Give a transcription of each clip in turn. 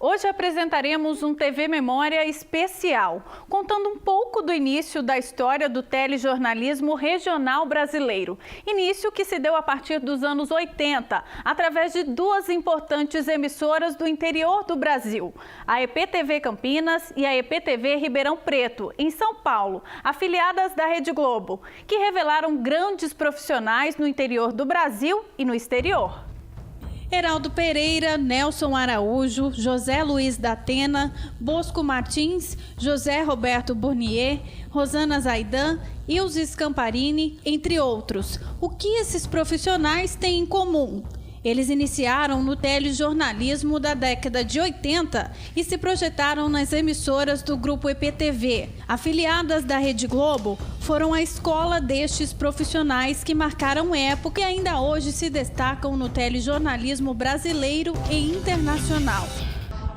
Hoje apresentaremos um TV Memória especial, contando um pouco do início da história do telejornalismo regional brasileiro. Início que se deu a partir dos anos 80, através de duas importantes emissoras do interior do Brasil, a EPTV Campinas e a EPTV Ribeirão Preto, em São Paulo, afiliadas da Rede Globo, que revelaram grandes profissionais no interior do Brasil e no exterior. Heraldo Pereira, Nelson Araújo, José Luiz da Atena, Bosco Martins, José Roberto Burnier, Rosana Zaidan, Ilse Scamparini, entre outros. O que esses profissionais têm em comum? Eles iniciaram no telejornalismo da década de 80 e se projetaram nas emissoras do Grupo EPTV. Afiliadas da Rede Globo, foram a escola destes profissionais que marcaram época e ainda hoje se destacam no telejornalismo brasileiro e internacional.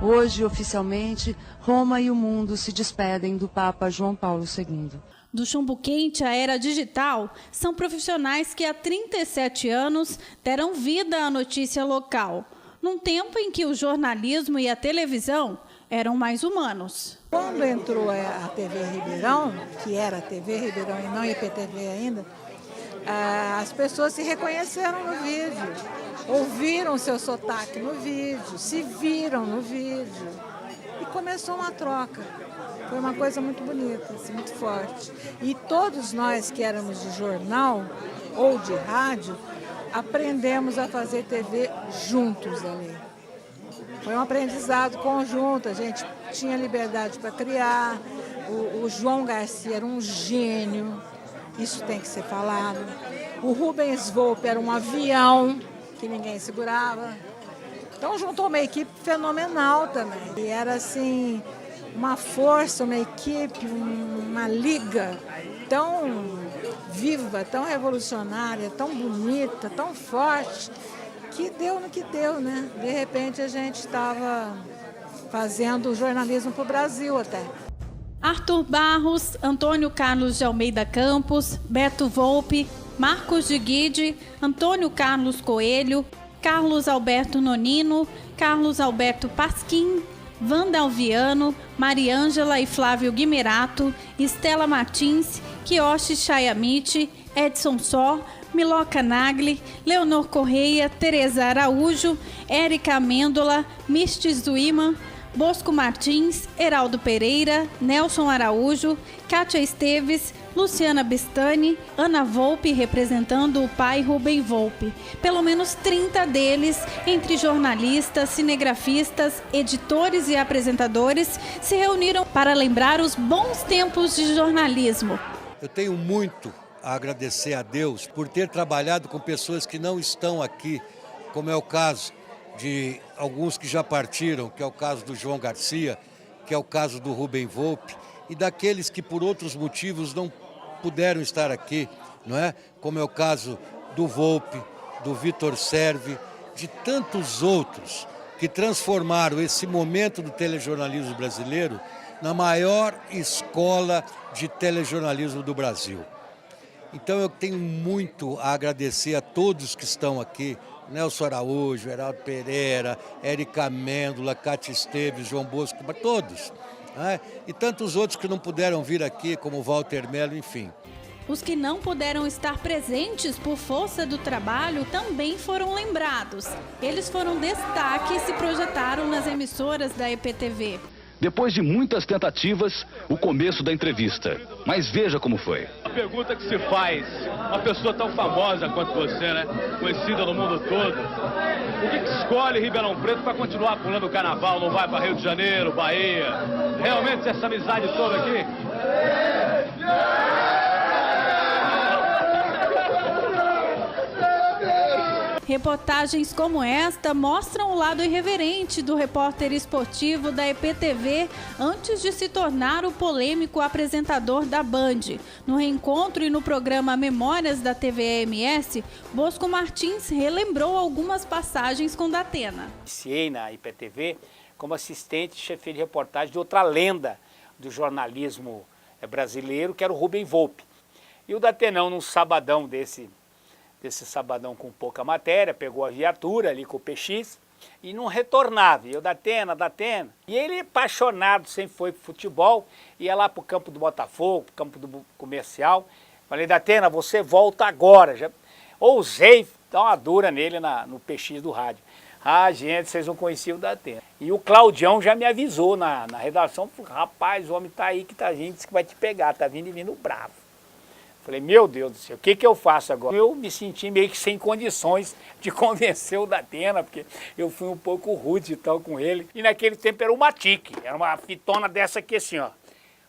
Hoje, oficialmente, Roma e o mundo se despedem do Papa João Paulo II. Do chumbo quente à era digital, são profissionais que há 37 anos deram vida à notícia local, num tempo em que o jornalismo e a televisão eram mais humanos. Quando entrou a TV Ribeirão, que era a TV Ribeirão e não IPTV ainda, as pessoas se reconheceram no vídeo, ouviram seu sotaque no vídeo, se viram no vídeo e começou uma troca. Foi uma coisa muito bonita, assim, muito forte. E todos nós que éramos de jornal ou de rádio, aprendemos a fazer TV juntos ali. Foi um aprendizado conjunto, a gente tinha liberdade para criar. O João Garcia era um gênio, isso tem que ser falado. O Rubens Volpi era um avião que ninguém segurava. Então juntou uma equipe fenomenal também. E era assim, uma força, uma equipe, uma liga tão viva, tão revolucionária, tão bonita, tão forte, que deu no que deu, né? De repente a gente estava fazendo jornalismo para o Brasil até. Arthur Barros, Antônio Carlos de Almeida Campos, Beto Volpi, Marcos de Guide, Antônio Carlos Coelho, Carlos Alberto Nonino, Carlos Alberto Pasquim, Wanda Alviano, Mariângela e Flávio Guimerato, Estela Martins, Kiyoshi Chayamiti, Edson Só, Miloca Nagli, Leonor Correia, Tereza Araújo, Érica Amêndola, Misty Zuiman, Bosco Martins, Heraldo Pereira, Nelson Araújo, Kátia Esteves, Luciana Bistani, Ana Volpi representando o pai Rubem Volpi. Pelo menos 30 deles, entre jornalistas, cinegrafistas, editores e apresentadores, se reuniram para lembrar os bons tempos de jornalismo. Eu tenho muito a agradecer a Deus por ter trabalhado com pessoas que não estão aqui, como é o caso de alguns que já partiram, que é o caso do João Garcia, que é o caso do Rubem Volpi, e daqueles que por outros motivos não puderam estar aqui, não é? Como é o caso do Volpi, do Vitor Servi, de tantos outros que transformaram esse momento do telejornalismo brasileiro na maior escola de telejornalismo do Brasil. Então eu tenho muito a agradecer a todos que estão aqui, Nelson Araújo, Heraldo Pereira, Érica Amêndola, Kátia Esteves, João Bosco, todos. Né? E tantos outros que não puderam vir aqui, como Walter Mello, enfim. Os que não puderam estar presentes por força do trabalho também foram lembrados. Eles foram destaque e se projetaram nas emissoras da EPTV. Depois de muitas tentativas, o começo da entrevista. Mas veja como foi. A pergunta que se faz, uma pessoa tão famosa quanto você, né? Conhecida no mundo todo. O que escolhe Ribeirão Preto para continuar pulando o carnaval? Não vai para Rio de Janeiro, Bahia? Realmente essa amizade toda aqui? Reportagens como esta mostram o lado irreverente do repórter esportivo da EPTV antes de se tornar o polêmico apresentador da Band. No reencontro e no programa Memórias da TVE-MS, Bosco Martins relembrou algumas passagens com Datena. Iniciei na IPTV como assistente chefe de reportagem de outra lenda do jornalismo brasileiro, que era o Rubem Volpi. E o Datenão, num sabadão desse sabadão com pouca matéria, pegou a viatura ali com o PX E não retornava, eu da Atena. E ele, apaixonado, sempre foi pro futebol, ia lá pro campo do Botafogo, pro campo do Comercial. Falei, da Atena, você volta agora. Já ousei dar uma dura nele no PX do rádio. Ah, gente, vocês não conheciam o da Atena. E o Claudião já me avisou na redação, rapaz, o homem tá aí que tá vindo, disse que vai te pegar, tá vindo e vindo bravo. Falei, meu Deus do céu, o que eu faço agora? Eu me senti meio que sem condições de convencer o da Atena, porque eu fui um pouco rude e tal com ele. E naquele tempo era uma tique, era uma fitona dessa aqui assim, ó.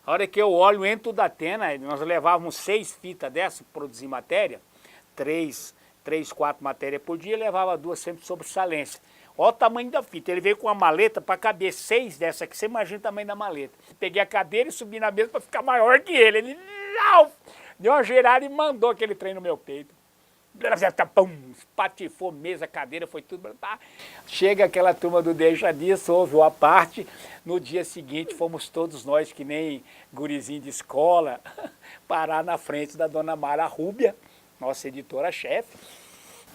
A hora que eu olho, entro o da Atena, nós levávamos 6 fitas dessa para produzir matéria, 3, 4 matérias por dia, levava 2 sempre sobre salência. Olha o tamanho da fita, ele veio com uma maleta para caber 6 dessa aqui, você imagina o tamanho da maleta. Peguei a cadeira e subi na mesa para ficar maior que ele. Ele não! Deu uma girada e mandou aquele trem no meu peito. Espatifou mesa, cadeira, foi tudo. Chega aquela turma do Deixa Disso, houve a parte. No dia seguinte, fomos todos nós, que nem gurizinho de escola, parar na frente da dona Mara Rúbia, nossa editora-chefe.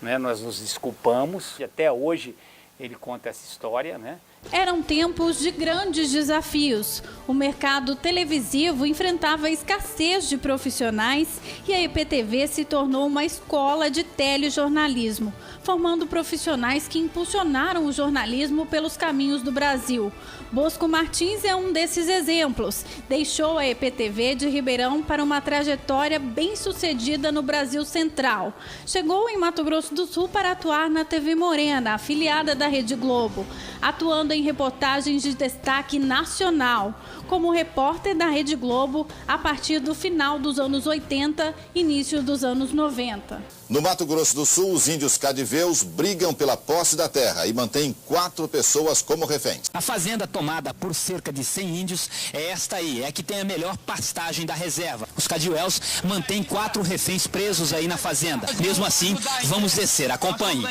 Né? Nós nos desculpamos, e até hoje ele conta essa história, né? Eram tempos de grandes desafios. O mercado televisivo enfrentava a escassez de profissionais e a EPTV se tornou uma escola de telejornalismo, formando profissionais que impulsionaram o jornalismo pelos caminhos do Brasil. Bosco Martins é um desses exemplos. Deixou a EPTV de Ribeirão para uma trajetória bem-sucedida no Brasil Central. Chegou em Mato Grosso do Sul para atuar na TV Morena, afiliada da Rede Globo, atuando em reportagens de destaque nacional, como repórter da Rede Globo a partir do final dos anos 80, início dos anos 90. No Mato Grosso do Sul, os índios cadiveus brigam pela posse da terra e mantêm 4 pessoas como reféns. A fazenda tomada por cerca de 100 índios é esta aí, é que tem a melhor pastagem da reserva. Os cadiveus mantêm 4 reféns presos aí na fazenda. Mesmo assim, vamos descer, acompanhe.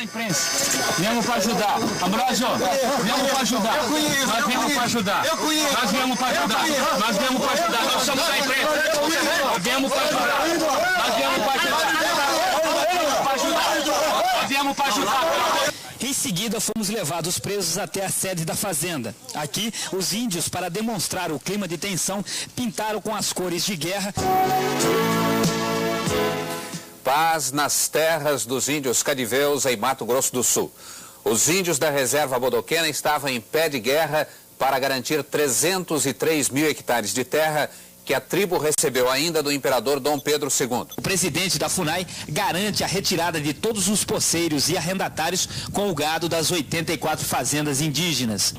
Viemos para ajudar. Ambrósio, viemos para ajudar. Nós viemos para ajudar. Nós viemos para ajudar. Nós viemos para ajudar. Nós somos da imprensa. Nós viemos para ajudar. Nós viemos para ajudar. Nós viemos para ajudar. Em seguida, fomos levados presos até a sede da fazenda. Aqui, os índios, para demonstrar o clima de tensão, pintaram com as cores de guerra. Paz nas terras dos índios cadiveus em Mato Grosso do Sul. Os índios da reserva Bodoquena estavam em pé de guerra para garantir 303 mil hectares de terra que a tribo recebeu ainda do imperador Dom Pedro II. O presidente da FUNAI garante a retirada de todos os poceiros e arrendatários com o gado das 84 fazendas indígenas.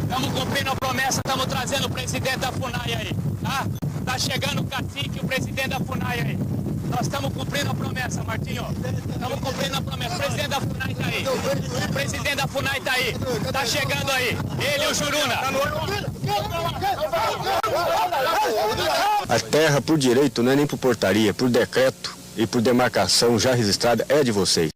Estamos cumprindo a promessa, estamos trazendo o presidente da FUNAI aí, tá? Tá chegando o cacique, o presidente da FUNAI aí. Nós estamos cumprindo a promessa, Martinho. Estamos cumprindo a promessa. O presidente da FUNAI está aí. O presidente da FUNAI está aí. Está chegando aí. Ele e o Juruna. A terra, por direito, não é nem por portaria, por decreto e por demarcação já registrada, é de vocês.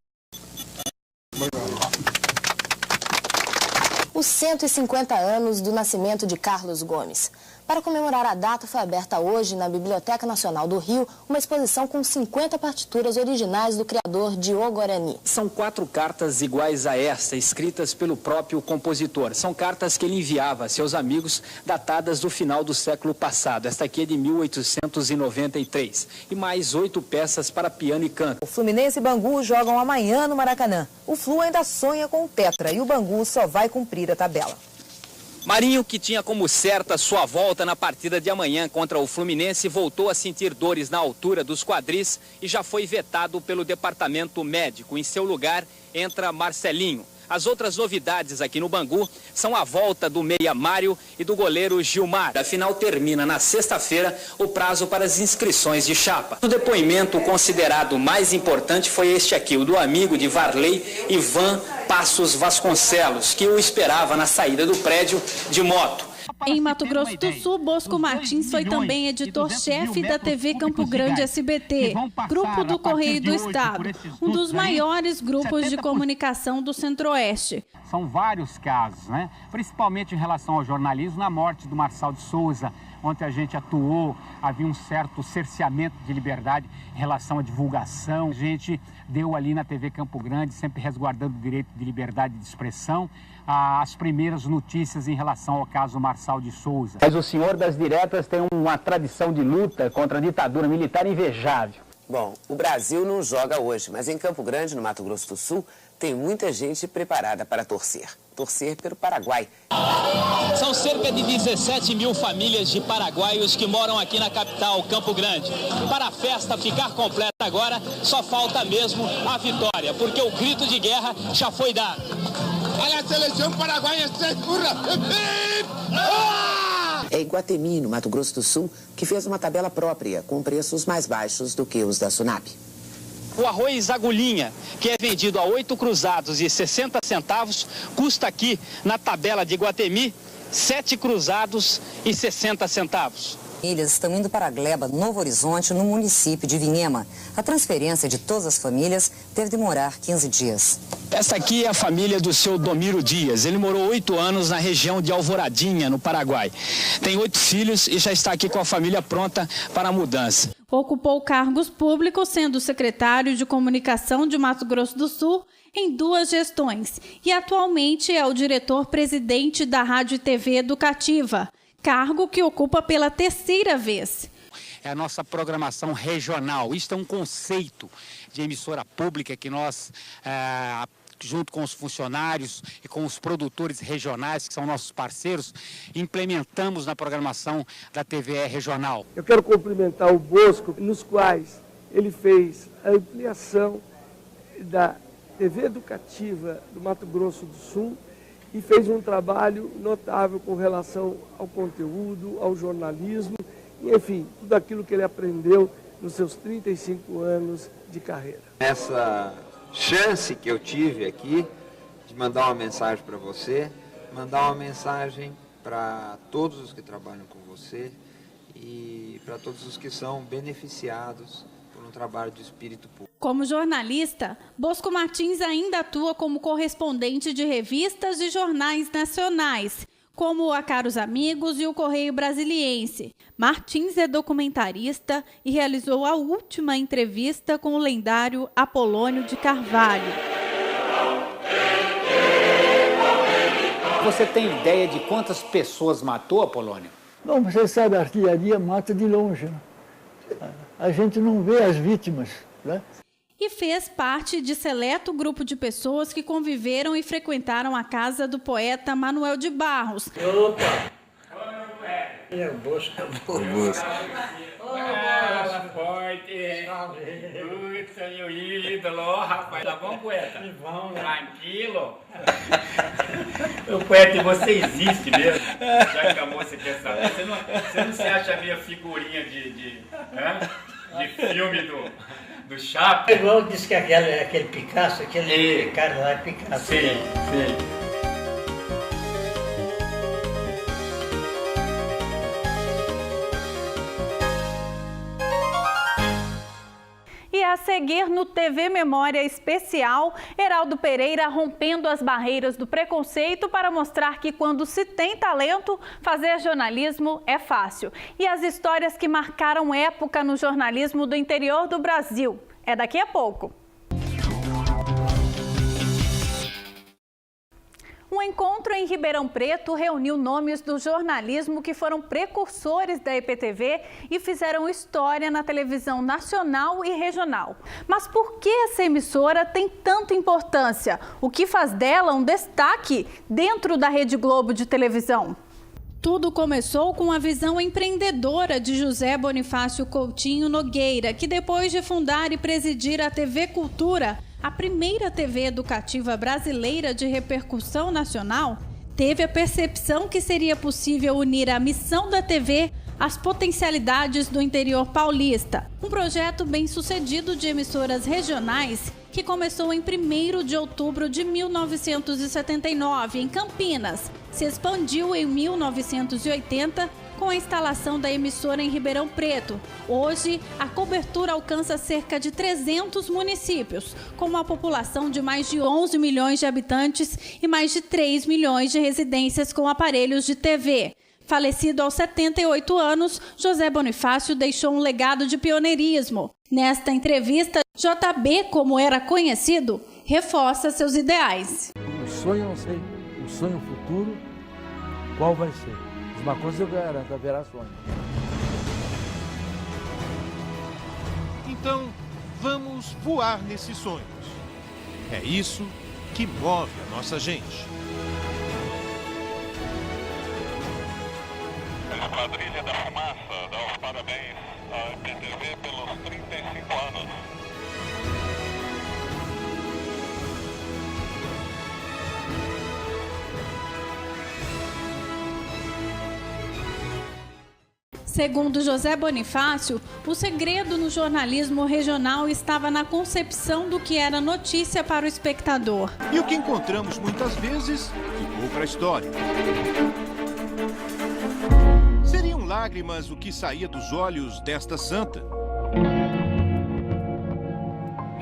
Os 150 anos do nascimento de Carlos Gomes. Para comemorar a data, foi aberta hoje na Biblioteca Nacional do Rio uma exposição com 50 partituras originais do criador Diogo Guarani. São 4 cartas iguais a esta, escritas pelo próprio compositor. São cartas que ele enviava a seus amigos, datadas do final do século passado. Esta aqui é de 1893. E mais 8 peças para piano e canto. O Fluminense e Bangu jogam amanhã no Maracanã. O Flu ainda sonha com o Tetra e o Bangu só vai cumprir a tabela. Marinho, que tinha como certa sua volta na partida de amanhã contra o Fluminense, voltou a sentir dores na altura dos quadris e já foi vetado pelo departamento médico. Em seu lugar entra Marcelinho. As outras novidades aqui no Bangu são a volta do meia Mário e do goleiro Gilmar. A final termina na sexta-feira o prazo para as inscrições de chapa. O depoimento considerado mais importante foi este aqui, o do amigo de Varley, Ivan Passos Vasconcelos, que o esperava na saída do prédio de moto. Em Mato Grosso do Sul, Bosco Martins foi também editor-chefe da TV Campo Grande SBT, grupo do Correio do Estado, um dos maiores grupos de comunicação do Centro-Oeste. São vários casos, né? Principalmente em relação ao jornalismo, na morte do Marçal de Souza, Ontem a gente atuou, havia um certo cerceamento de liberdade em relação à divulgação. A gente deu ali na TV Campo Grande, sempre resguardando o direito de liberdade de expressão, as primeiras notícias em relação ao caso Marçal de Souza. Mas o senhor das diretas tem uma tradição de luta contra a ditadura militar invejável. Bom, o Brasil não joga hoje, mas em Campo Grande, no Mato Grosso do Sul, tem muita gente preparada para torcer. Torcer pelo Paraguai. São cerca de 17 mil famílias de paraguaios que moram aqui na capital, Campo Grande. Para a festa ficar completa agora, só falta mesmo a vitória, porque o grito de guerra já foi dado. A seleção paraguaia É Iguatemi, no Mato Grosso do Sul, que fez uma tabela própria, com preços mais baixos do que os da Sunap. O arroz agulhinha, que é vendido a 8 cruzados e 60 centavos, custa aqui, na tabela de Iguatemi, 7 cruzados e 60 centavos. Eles estão indo para a Gleba, Novo Horizonte, no município de Vinhema. A transferência de todas as famílias deve demorar 15 dias. Esta aqui é a família do seu Domiro Dias. Ele morou 8 anos na região de Alvoradinha, no Paraguai. Tem 8 filhos e já está aqui com a família pronta para a mudança. Ocupou cargos públicos, sendo secretário de Comunicação de Mato Grosso do Sul em 2 gestões. E atualmente é o diretor-presidente da Rádio e TV Educativa, cargo que ocupa pela 3ª vez. É a nossa programação regional. Isto é um conceito de emissora pública que nós, junto com os funcionários e com os produtores regionais, que são nossos parceiros, implementamos na programação da TVE regional. Eu quero cumprimentar o Bosco, nos quais ele fez a ampliação da TV Educativa do Mato Grosso do Sul, e fez um trabalho notável com relação ao conteúdo, ao jornalismo, e, enfim, tudo aquilo que ele aprendeu nos seus 35 anos de carreira. Essa chance que eu tive aqui de mandar uma mensagem para você, mandar uma mensagem para todos os que trabalham com você e para todos os que são beneficiados por um trabalho de espírito público. Como jornalista, Bosco Martins ainda atua como correspondente de revistas e jornais nacionais, como a Caros Amigos e o Correio Brasiliense. Martins é documentarista e realizou a última entrevista com o lendário Apolônio de Carvalho. Você tem ideia de quantas pessoas matou, Apolônio? Não, você sabe, a artilharia mata de longe, né? A gente não vê as vítimas, né? E fez parte de seleto grupo de pessoas que conviveram e frequentaram a casa do poeta Manuel de Barros. Opa! É o Bosco. O Bosco. Fala forte! Puta, meu ídolo, rapaz. Tá bom, poeta? Bom, né? Tranquilo? O poeta, você existe mesmo? Já que a moça quer saber. Você não se acha a minha figurinha de filme do Chaplin? É igual disse que aquele Picasso, aquele cara lá é Picasso. Sim, sim. E a seguir no TV Memória Especial, Heraldo Pereira rompendo as barreiras do preconceito para mostrar que quando se tem talento, fazer jornalismo é fácil. E as histórias que marcaram época no jornalismo do interior do Brasil. É daqui a pouco. Um encontro em Ribeirão Preto reuniu nomes do jornalismo que foram precursores da EPTV e fizeram história na televisão nacional e regional. Mas por que essa emissora tem tanta importância? O que faz dela um destaque dentro da Rede Globo de televisão? Tudo começou com a visão empreendedora de José Bonifácio Coutinho Nogueira, que depois de fundar e presidir a TV Cultura, a primeira TV educativa brasileira de repercussão nacional, teve a percepção que seria possível unir a missão da TV às potencialidades do interior paulista. Um projeto bem sucedido de emissoras regionais que começou em 1º de outubro de 1979, em Campinas, se expandiu em 1980 com a instalação da emissora em Ribeirão Preto. Hoje, a cobertura alcança cerca de 300 municípios, com uma população de mais de 11 milhões de habitantes e mais de 3 milhões de residências com aparelhos de TV. Falecido aos 78 anos, José Bonifácio deixou um legado de pioneirismo. Nesta entrevista, JB, como era conhecido, reforça seus ideais. O sonho eu não sei, o sonho futuro, qual vai ser? Uma coisa eu garanto, haverá sonho. Então, vamos voar nesses sonhos. É isso que move a nossa gente. Quadrilha da Fumaça dá os parabéns à IPTV pelos 35 anos. Segundo José Bonifácio, o segredo no jornalismo regional estava na concepção do que era notícia para o espectador. E o que encontramos muitas vezes ficou para a história. Seriam lágrimas o que saía dos olhos desta santa?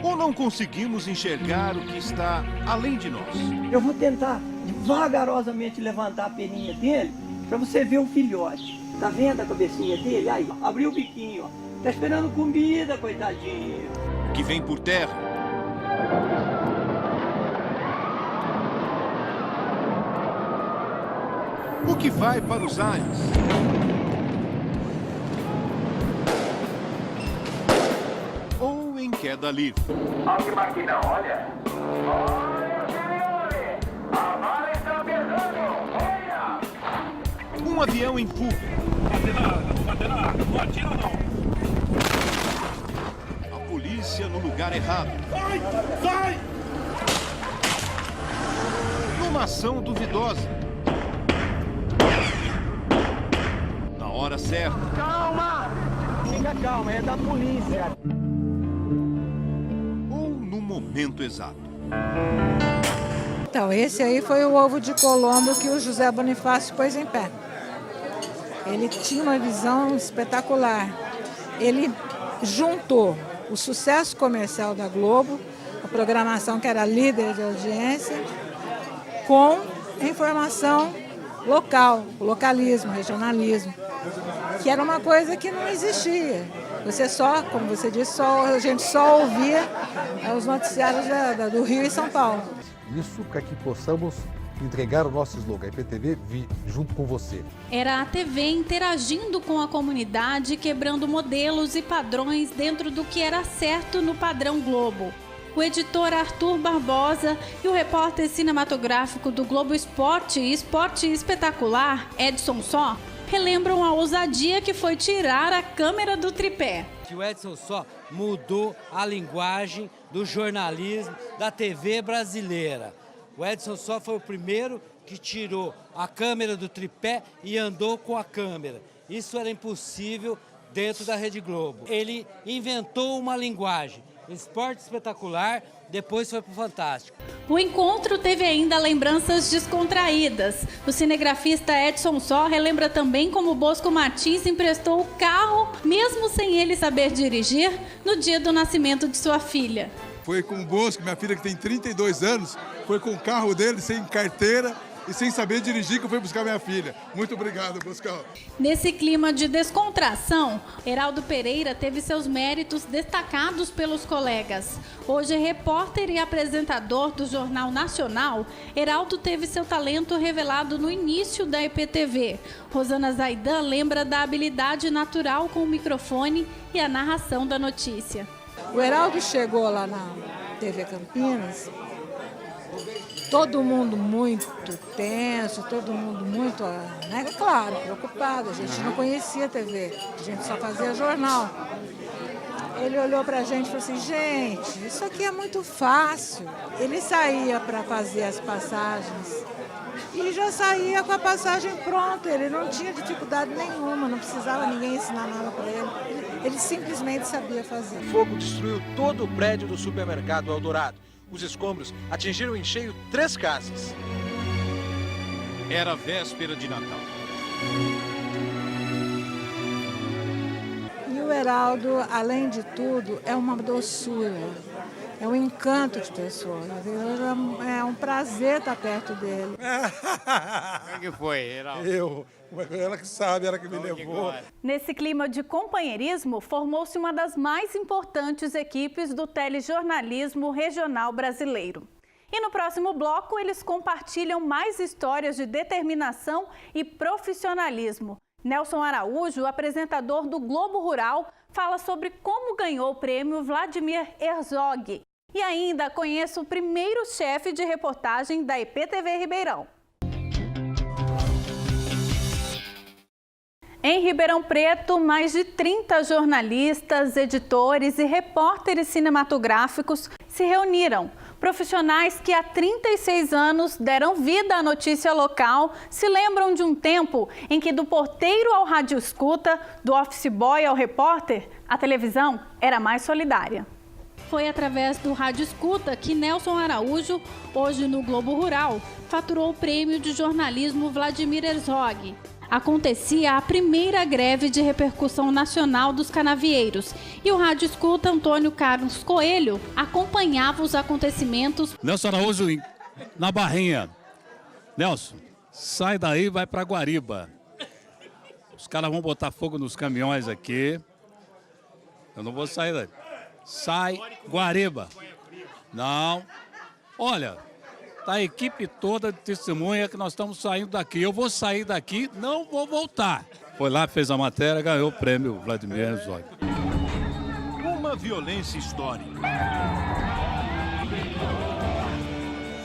Ou não conseguimos enxergar o que está além de nós? Eu vou tentar vagarosamente levantar a peninha dele para você ver o filhote. Tá vendo a cabecinha dele? Aí, abriu o biquinho, ó. Tá esperando comida, coitadinho. O que vem por terra? O que vai para os ares? Ou em queda livre? Olha que máquina, olha! Olha, senhores! A bala está pesando! Olha! Um avião em fuga. Não atira não! A polícia no lugar errado. Sai! Sai! Numa ação duvidosa. Na hora certa. Calma! Fica calma, é da polícia. Ou no momento exato. Então, esse aí foi o ovo de Colombo que o José Bonifácio pôs em pé. Ele tinha uma visão espetacular. Ele juntou o sucesso comercial da Globo, a programação que era líder de audiência, com a informação local, o localismo, o regionalismo, que era uma coisa que não existia. Você só, como você disse, a gente só ouvia os noticiários do Rio e São Paulo. Isso para que possamos entregar o nosso slogan, IPTV junto com você. Era a TV interagindo com a comunidade, quebrando modelos e padrões dentro do que era certo no padrão Globo. O editor Arthur Barbosa e o repórter cinematográfico do Globo Esporte e Esporte Espetacular, Edson Só, relembram a ousadia que foi tirar a câmera do tripé. O Edson Só mudou a linguagem do jornalismo da TV brasileira. O Edson Só foi o primeiro que tirou a câmera do tripé e andou com a câmera. Isso era impossível dentro da Rede Globo. Ele inventou uma linguagem, Esporte Espetacular, depois foi para o Fantástico. O encontro teve ainda lembranças descontraídas. O cinegrafista Edson Só relembra também como Bosco Martins emprestou o carro, mesmo sem ele saber dirigir, no dia do nascimento de sua filha. Foi com o Bosco, minha filha que tem 32 anos, foi com o carro dele, sem carteira e sem saber dirigir, que eu fui buscar minha filha. Muito obrigado, Boscão. Nesse clima de descontração, Heraldo Pereira teve seus méritos destacados pelos colegas. Hoje repórter e apresentador do Jornal Nacional, Heraldo teve seu talento revelado no início da IPTV. Rosana Zaidan lembra da habilidade natural com o microfone e a narração da notícia. O Heraldo chegou lá na TV Campinas, todo mundo muito tenso, todo mundo muito, né, claro, preocupado. A gente não conhecia a TV, a gente só fazia jornal. Ele olhou pra gente e falou assim, gente, isso aqui é muito fácil. Ele saía para fazer as passagens e já saía com a passagem pronta. Ele não tinha dificuldade nenhuma, não precisava ninguém ensinar nada para ele. Ele simplesmente sabia fazer. O fogo destruiu todo o prédio do supermercado Eldorado. Os escombros atingiram em cheio 3 casas. Era véspera de Natal. E o Heraldo, além de tudo, é uma doçura. É um encanto de pessoa. É um prazer estar perto dele. Como é que foi, Geraldo? Ela que sabe, ela que me levou. Nesse clima de companheirismo, formou-se uma das mais importantes equipes do telejornalismo regional brasileiro. E no próximo bloco, eles compartilham mais histórias de determinação e profissionalismo. Nelson Araújo, apresentador do Globo Rural, fala sobre como ganhou o prêmio Vladimir Herzog. E ainda conheça o primeiro chefe de reportagem da IPTV Ribeirão. Em Ribeirão Preto, mais de 30 jornalistas, editores e repórteres cinematográficos se reuniram. Profissionais que há 36 anos deram vida à notícia local se lembram de um tempo em que do porteiro ao radioescuta, do office boy ao repórter, a televisão era mais solidária. Foi através do Rádio Escuta que Nelson Araújo, hoje no Globo Rural, faturou o prêmio de jornalismo Vladimir Herzog. Acontecia a primeira greve de repercussão nacional dos canavieiros e o Rádio Escuta Antônio Carlos Coelho acompanhava os acontecimentos. Nelson Araújo na Barrinha. Nelson, sai daí e vai para Guariba. Os caras vão botar fogo nos caminhões aqui. Eu não vou sair daí. Sai, Guariba. Não. Olha, tá a equipe toda de testemunha que nós estamos saindo daqui. Eu vou sair daqui, não vou voltar. Foi lá, fez a matéria, ganhou o prêmio Vladimir Herzog. Uma violência histórica.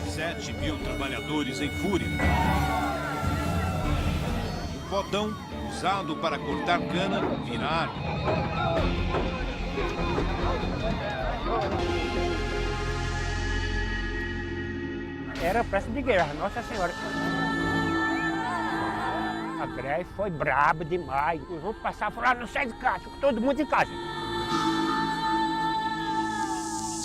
7.000 trabalhadores em fúria. O bodão usado para cortar cana viraram. Era pressa de guerra, Nossa Senhora. A greve foi braba demais. Os outros passavam e falaram, não sai de casa, ficou todo mundo em casa.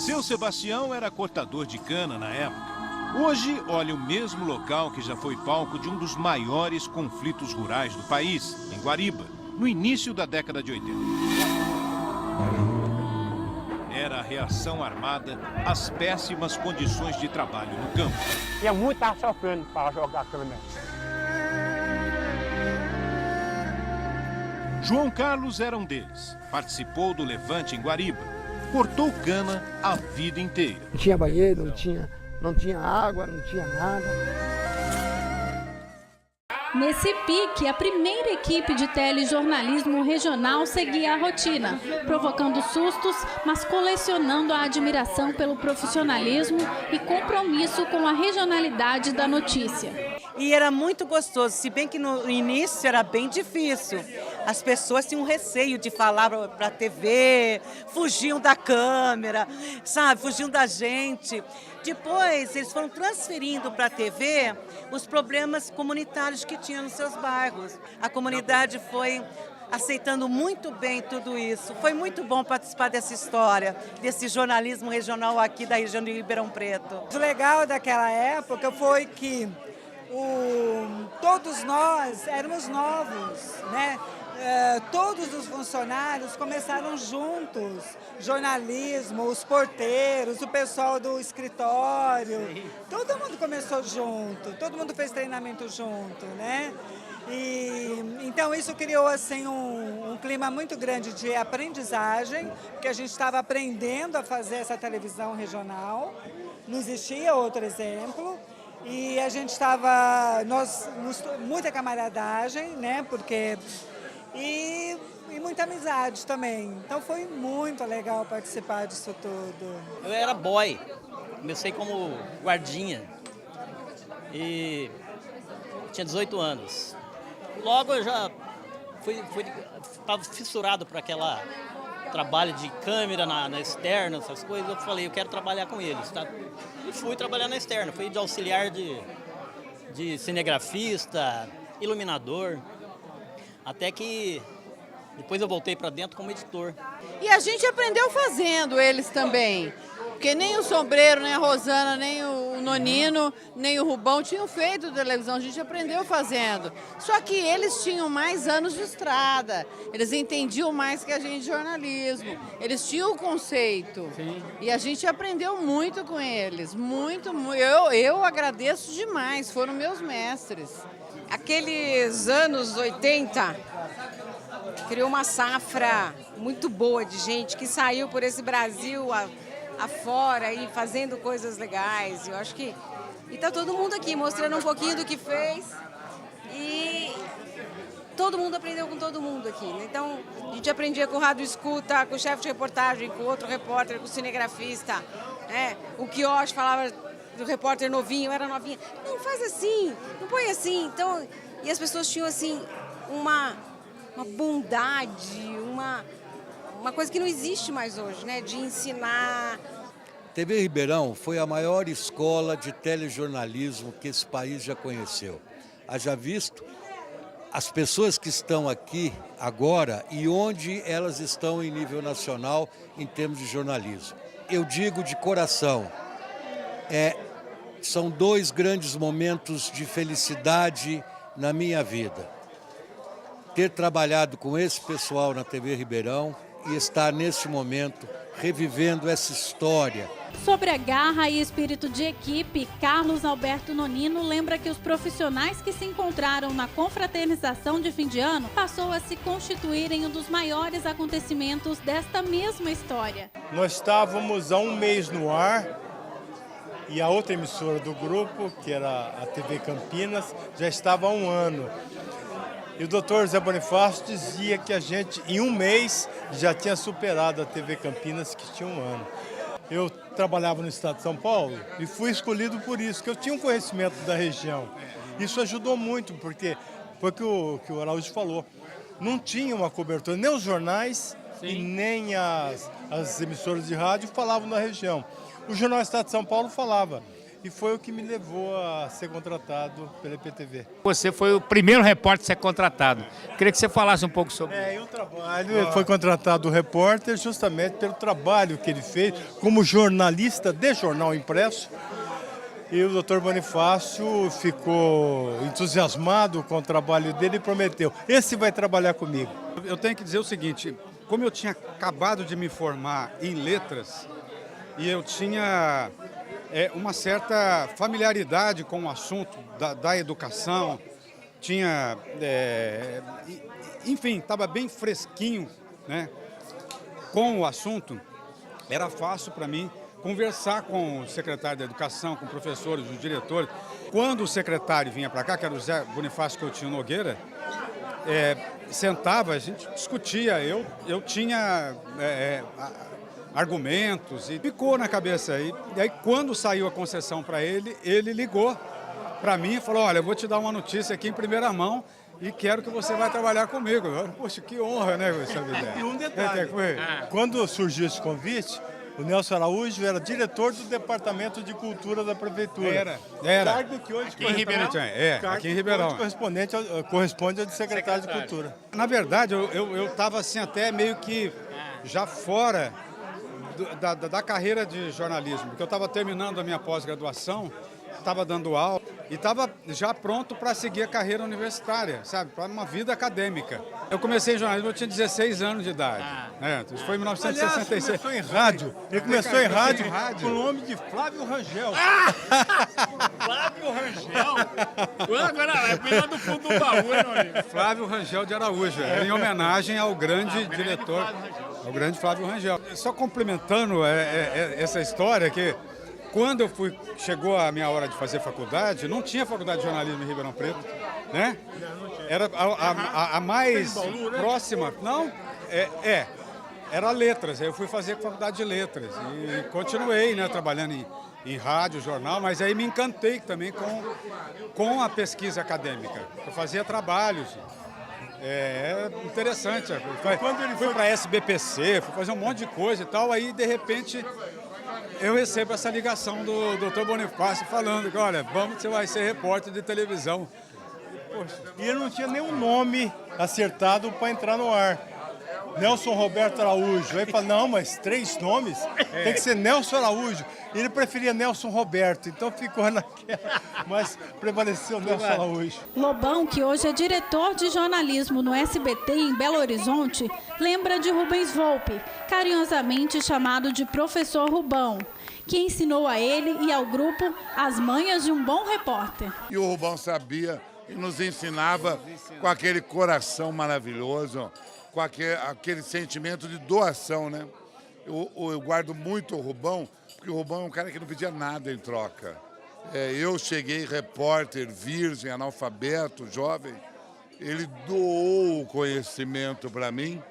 Seu Sebastião era cortador de cana na época. Hoje, olha o mesmo local que já foi palco de um dos maiores conflitos rurais do país, em Guariba, no início da década de 80. Era a reação armada às péssimas condições de trabalho no campo. E muito estava sofrendo para jogar a cana. João Carlos era um deles. Participou do levante em Guariba. Cortou cana a vida inteira. Não tinha banheiro, não tinha água, não tinha nada. Nesse pique, a primeira equipe de telejornalismo regional seguia a rotina, provocando sustos, mas colecionando a admiração pelo profissionalismo e compromisso com a regionalidade da notícia. E era muito gostoso, se bem que no início era bem difícil. As pessoas tinham receio de falar para a TV, fugiam da câmera, sabe, fugiam da gente. Depois, eles foram transferindo para a TV os problemas comunitários que tinham nos seus bairros. A comunidade foi aceitando muito bem tudo isso. Foi muito bom participar dessa história, desse jornalismo regional aqui da região de Ribeirão Preto. O legal daquela época foi que todos nós éramos novos, né? Todos os funcionários começaram juntos, jornalismo, os porteiros, o pessoal do escritório, todo mundo começou junto, todo mundo fez treinamento junto, né? E então isso criou assim um clima muito grande de aprendizagem, porque a gente estava aprendendo a fazer essa televisão regional, não existia outro exemplo. E a gente estava, muita camaradagem, né? Porque e muita amizade também. Então foi muito legal participar disso tudo. Eu era boy, comecei como guardinha e tinha 18 anos. Logo eu já estava fissurado para aquela trabalho de câmera na externa, essas coisas. Eu falei, eu quero trabalhar com eles, tá? E fui trabalhar na externa, fui de auxiliar de cinegrafista, iluminador, até que depois eu voltei para dentro como editor. E a gente aprendeu fazendo eles também, porque nem o Sombreiro, nem a Rosana, nem o Nonino, nem o Rubão tinham feito televisão, a gente aprendeu fazendo. Só que eles tinham mais anos de estrada, eles entendiam mais que a gente de jornalismo, eles tinham o conceito. Sim. E a gente aprendeu muito com eles, muito. Eu agradeço demais, foram meus mestres. Aqueles anos 80 criou uma safra muito boa de gente que saiu por esse Brasil afora e fazendo coisas legais. Eu acho que está todo mundo aqui mostrando um pouquinho do que fez e todo mundo aprendeu com todo mundo aqui, né? Então a gente aprendia com o rádio escuta, com o chefe de reportagem, com outro repórter, com o cinegrafista, né? O Quioche falava do repórter novinho, era novinha. Não, faz assim, não põe assim. Então, e as pessoas tinham assim uma bondade, uma coisa que não existe mais hoje, né? De ensinar. TV Ribeirão foi a maior escola de telejornalismo que esse país já conheceu. Haja visto as pessoas que estão aqui agora e onde elas estão em nível nacional em termos de jornalismo. Eu digo de coração, são 2 grandes momentos de felicidade na minha vida. Ter trabalhado com esse pessoal na TV Ribeirão e estar nesse momento revivendo essa história. Sobre a garra e espírito de equipe, Carlos Alberto Nonino lembra que os profissionais que se encontraram na confraternização de fim de ano passou a se constituir em um dos maiores acontecimentos desta mesma história. Nós estávamos há um mês no ar e a outra emissora do grupo, que era a TV Campinas, já estava há um ano. E o doutor Zé Bonifácio dizia que a gente, em um mês, já tinha superado a TV Campinas, que tinha um ano. Eu trabalhava no estado de São Paulo e fui escolhido por isso, que eu tinha um conhecimento da região. Isso ajudou muito, porque foi o que o Araújo falou. Não tinha uma cobertura, nem os jornais e nem as emissoras de rádio falavam da região. O Jornal Estado de São Paulo falava. E foi o que me levou a ser contratado pela EPTV. Você foi o primeiro repórter a ser contratado. Queria que você falasse um pouco sobre isso. Eu trabalho, ele foi contratado o repórter justamente pelo trabalho que ele fez como jornalista de jornal impresso. E o doutor Bonifácio ficou entusiasmado com o trabalho dele e prometeu, esse vai trabalhar comigo. Eu tenho que dizer o seguinte, como eu tinha acabado de me formar em letras e eu tinha uma certa familiaridade com o assunto da educação, tinha, enfim, estava bem fresquinho, né, com o assunto, era fácil para mim conversar com o secretário da Educação, com professores, os diretores. Quando o secretário vinha para cá, que era o Zé Bonifácio Coutinho Nogueira, sentava, a gente discutia, eu tinha argumentos e ficou na cabeça. E aí quando saiu a concessão para ele, ele ligou para mim e falou, olha, eu vou te dar uma notícia aqui em primeira mão e quero que você vai trabalhar comigo. Poxa, que honra, né, essa ideia. E um detalhe, quando surgiu esse convite, o Nelson Araújo era diretor do Departamento de Cultura da Prefeitura. Era. Cargo que hoje aqui em Ribeirão. Aqui em Ribeirão. Corresponde ao secretário de Cultura. Na verdade, eu estava assim até meio que já fora da carreira de jornalismo, porque eu estava terminando a minha pós-graduação, estava dando aula e estava já pronto para seguir a carreira universitária, sabe, para uma vida acadêmica. Eu comecei em jornalismo, eu tinha 16 anos de idade. Isso foi em 1966. Aliás, começou em rádio. Ele começou em rádio com o nome de Flávio Rangel. Flávio Rangel? Agora é melhor do fundo do baú, hein, Flávio Rangel de Araújo, em homenagem ao grande diretor, ao grande Flávio Rangel. Só complementando essa história que quando chegou a minha hora de fazer faculdade, não tinha faculdade de jornalismo em Ribeirão Preto, né? Era a mais próxima, não, era letras, eu fui fazer faculdade de letras e continuei, né, trabalhando em rádio, jornal, mas aí me encantei também com a pesquisa acadêmica, eu fazia trabalhos. Interessante, fui para a SBPC, fui fazer um monte de coisa e tal, aí de repente eu recebo essa ligação do Dr. Bonifácio falando que, olha, você vai ser repórter de televisão. Poxa, e ele não tinha nenhum nome acertado para entrar no ar. Nelson Roberto Araújo. Aí ele fala, não, mas 3 nomes? Tem que ser Nelson Araújo. Ele preferia Nelson Roberto, então ficou naquela, mas prevaleceu Nelson Araújo. Lobão, que hoje é diretor de jornalismo no SBT em Belo Horizonte, lembra de Rubens Volpe, carinhosamente chamado de Professor Rubão, que ensinou a ele e ao grupo as manhas de um bom repórter. E o Rubão sabia e nos ensinava com aquele coração maravilhoso, com aquele sentimento de doação, né? Eu guardo muito o Rubão, porque o Rubão é um cara que não pedia nada em troca. Eu cheguei repórter, virgem, analfabeto, jovem, ele doou o conhecimento para mim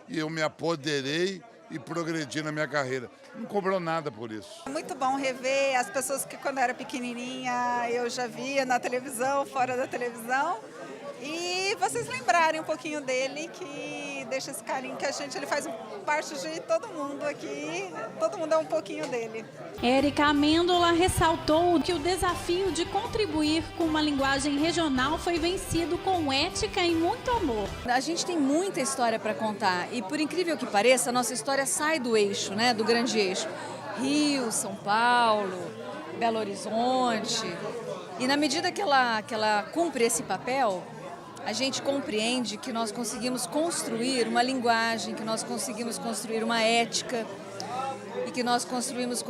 e eu me apoderei e progredi na minha carreira. Não cobrou nada por isso. É muito bom rever as pessoas que quando eu era pequenininha eu já via na televisão, fora da televisão. E vocês lembrarem um pouquinho dele, que deixa esse carinho que ele faz parte de todo mundo aqui, todo mundo é um pouquinho dele. Érica Amêndola ressaltou que o desafio de contribuir com uma linguagem regional foi vencido com ética e muito amor. A gente tem muita história para contar e, por incrível que pareça, a nossa história sai do eixo, né, do grande eixo. Rio, São Paulo, Belo Horizonte. E na medida que ela cumpre esse papel, a gente compreende que nós conseguimos construir uma linguagem, que nós conseguimos construir uma ética e que nós conseguimos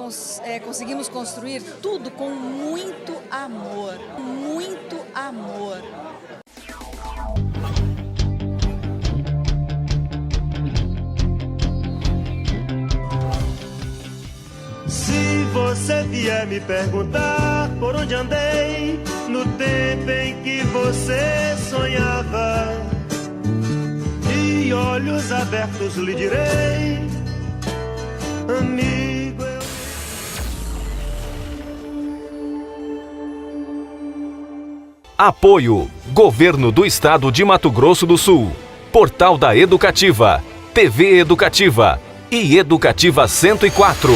construir tudo com muito amor, muito amor. Se você vier me perguntar por onde andei no tempo em que você sonhava, de olhos abertos lhe direi, amigo, eu... Apoio Governo do Estado de Mato Grosso do Sul, Portal da Educativa, TV Educativa e Educativa 104.